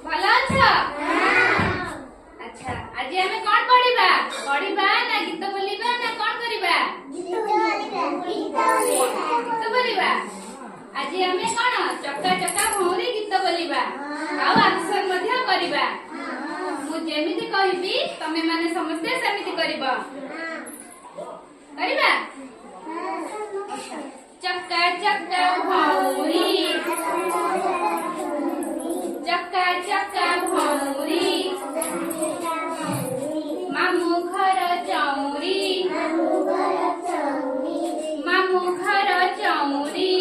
ଭଲ ଅଛ? ଆଚ୍ଛା ଆଜି ଆମେ କଣ ପଢିବା? ପଢିବା ନା ଗୀତ ବୋଲିବା ନା କଣ କରିବା? ଗୀତ ବୋଲିବା। ଆଜି ଆମେ କଣ ଚକା ଚକା ଭଉଁରୀ ଗୀତ ବୋଲିବା ଆଉ ଆକ୍ସନ ମଧ୍ୟ କରିବା। ମୁଁ ଯେମିତି କହିବି ତମେ ମାନେ ସମସ୍ତେ ସେମିତି କରିବ। କରିବା? चक्का चक्का भौरी चक्का चक्का भौरी मामू घर चौरी मामू घर चौरी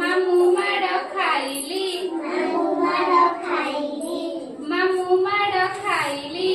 मामू माड़ खाइली मामू माड़ खाइली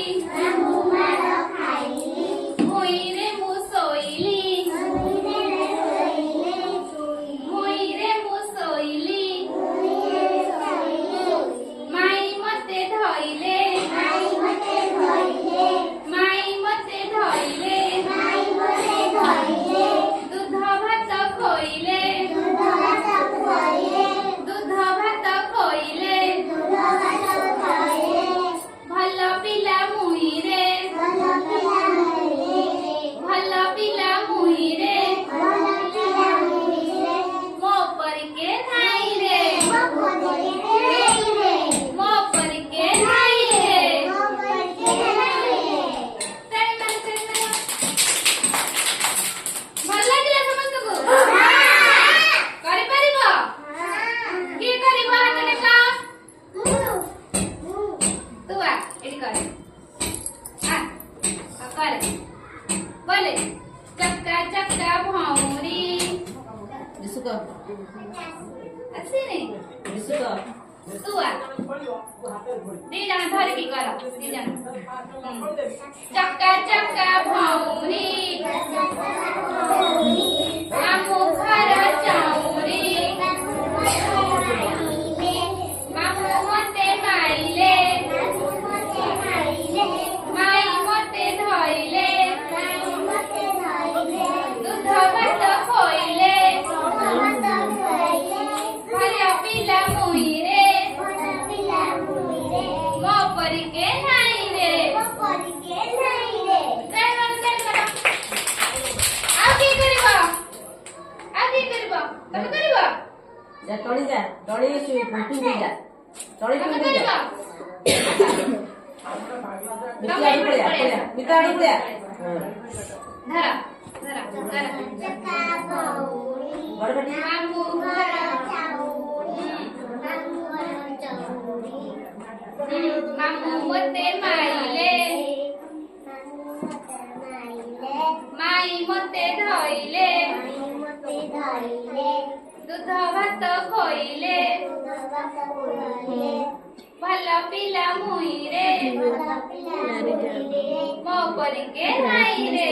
बोले चक्का चक्का भौरी अच्छी नहीं तू आ दी जाना धर की करो दी जाना चक्का चक्का भौरी मामू घर चौरी मामू मते माइले माई मते धइले दूध भात खोइले भलिया पिला मुइरे मो परिके नाई रे आगे करिबा तमे करिबा जा टणी से पंटू भी जा टणी तमे भी जा करिबा मिटा आड़ी पड़े धरा बड़ बेटी मामू घर मामू मते माइले माई मते धइले दूध भात खोइले भल पिला मुइरे मो परिके नाई रे